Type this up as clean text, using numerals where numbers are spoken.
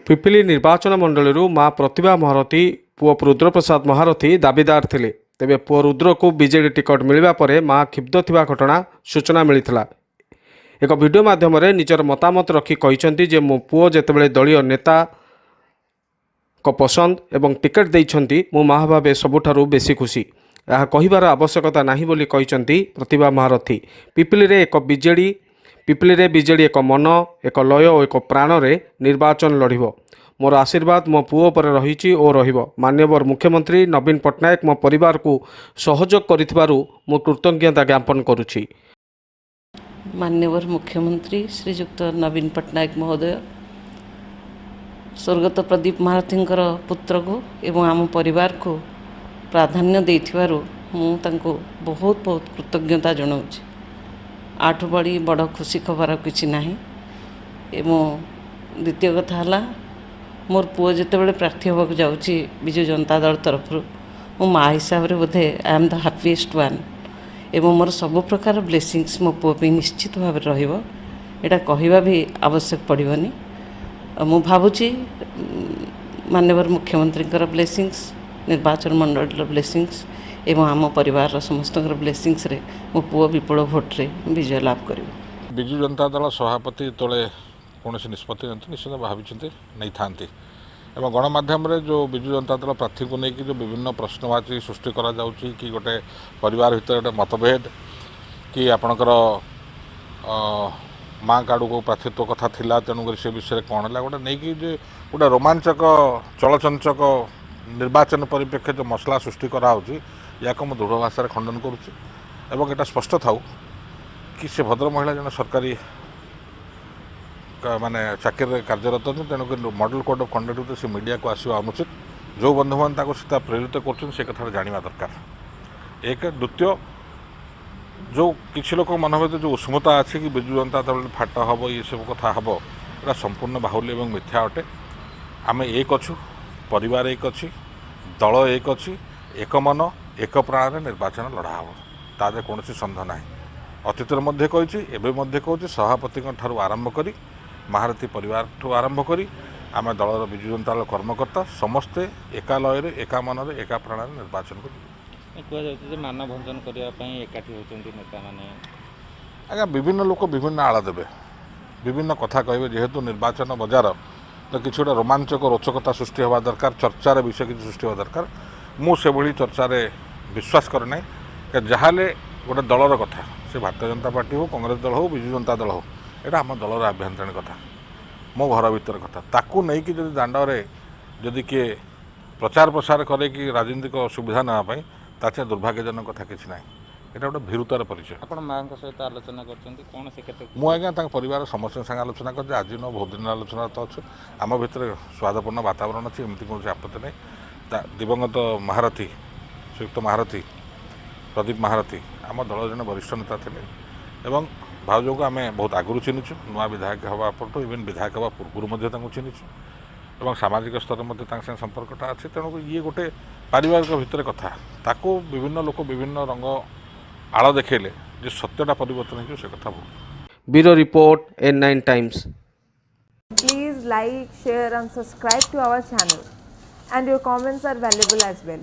पिपिली निर्वाचन मंडल माँ प्रतिभा महारथी पुओ रुद्रप्रसाद महारथी दाबीदार थिले। तेबे पुओ रुद्र को बीजेडी टिकट मिलवा परे माँ क्षुब्ध थिबा घटना सूचना मिलिथिला। एक वीडियो माध्यम निजर मतामत रखी कहिसंती जे मो पुओ जेतेबेले दलीय नेता को पसंद एवं टिकेट देइछंती मो माँ भावे सबुठारु बेसी खुशी। यह कहिबार आवश्यकता नाही बोली कहिसंती प्रतिभा महारथी। पिपिली रे बीजेडी एक मन एक लय और एक प्राण रे निर्वाचन लड़िबो। मोर आशीर्वाद मो पुओ पर रही और रहिबो। माननीय मुख्यमंत्री नवीन पट्टनायक मो परिवार को सहयोग करिथिबारु मो कृतज्ञता ज्ञापन करुछि। माननीय मुख्यमंत्री श्रीयुक्त नवीन पट्टनायक महोदय स्वर्गत प्रदीप महारथी पुत्र को एवं आम परिवार को प्राधान्य देथिबारु मु तांको बहुत बहुत कृतज्ञता जनाऊँच। आठु बड़ी बड़ खुशी खबर किसी ना। एवं द्वितीय कथा है मोर पुओ जितेबाला प्रार्थी होगा जाऊँगी विजु जनता दल तरफ मो माँ हिसाब से बोधे I am the happiest one. एवं मोर सब प्रकार ब्लेसिंग्स मो पुओ पे निश्चित भाव रहा कहवा भी आवश्यक पड़ोनी। मु भावुची माननीय मुख्यमंत्री ब्लेसिंग्स निर्वाचन मंडल ब्लेसिंग्स एवं आम परिवार समस्त ब्लेसिंग्स रे मो पुओ विपुल भोट रे विजय लाभ कर। विजु जनता दल सभापति तले कौन निष्पत्ति निश्चित भाई नहीं था। गणमाध्यम जो विजु जनता दल प्रार्थी को लेकिन जो विभिन्न प्रश्नवाची सृष्टि करा जाउची कि गोटे परिवार भितर गोटे मतभेद कि आपणकर माँ काड़ू को प्रार्थीत्व कथा थिला तेणुक से विषय कौन है गोटे नहीं कि गोटे रोमांचक चलचंचक निर्वाचन परिप्रेक्षी जो मसला सृष्टि कराऊँगी या दृढ़ भाषा खंडन करुँच। स्पष्ट थाउ कि से भद्र महिला जन सरकारी माने चाकरी कार्यरत अच्छे तेणुक मॉडल कोड ऑफ कंडक्ट से मीडिया को आसवा अनुचित। जो बंधु मान सीधा प्रेरित कर कथा जाना दरकार। एक द्वितीय जो किसी लोक मन भर जो उष्मता अच्छी कि विजु जनता दल फाट हम ये सब कथा हम यहाँ संपूर्ण बाहुल्य और मिथ्या अटे। आम एक अच्छु परिवार एक अच्छी दल एक अच्छी एक मन एक प्राण निर्वाचन लड़ा हम तादे कौन सन्देह ना। अतीत एवं कहूँ सभापति आरंभ करी महारथी परिवार ठू आरंभ करी आम दलर विजु जनता दल कर्मकर्ता समस्ते एका लय एका मन एका प्राण निर्वाचन कर मानभंजन करने एकाठी होती नेता माने आज्ञा विभिन्न लोक विभिन्न आड़ देवे विभिन्न कथा कहे जेहेतु निर्वाचन बजार तो किसी गोटे रोमांचक रोचकता सृष्टि हवा दरकार चर्चार विषय किसी सृष्टि हवा दरकार। मुझे चर्चार विश्वास करे ना जहाँ गोटे दलर कथा से भारतीय जनता पार्टी हो कांग्रेस दल हो विजु जनता दल हो यहाँ आम दलर आभ्यंतरीण कथा मो घर भर कथा ताकू नहीं कि दांडे जदि किए प्रचार प्रसार करे कि राजनीतिक सुविधा नापी ताचे दुर्भाग्यजनक कथा किसी ना। यहाँ गोटे भीरुतार परिचय। आप माँ सहित आलोचना कौन से मुझे परिवार समस्त संगे आलोचना कर आज न बहुत दिन आलोचना तो अच्छे आम भर स्वादपूर्ण वातावरण अच्छी एमती कौन आपत्ति नहीं। दिवंगत महारथी श्रीयुक्त महारथी प्रदीप महारथी आम दल जन वरिष्ठ नेता थे एवं भाउज को आम बहुत आगुरी चिन्हीचु नुआ विधायक हवा पटू इवेन विधायक हवा पूर्व चिन्हीचु और सामाजिक स्तर में संपर्कटा अच्छे। तेणुक ये गोटे पारिवारिक भितर कथा ताको विभिन्न लोक विभिन्न रंग आड़ देखेले जो सत्यटा परिवर्तन हो से कथा बहुत। Bureau report N9 times. Please like, share and subscribe to our channel and your comments are valuable as well.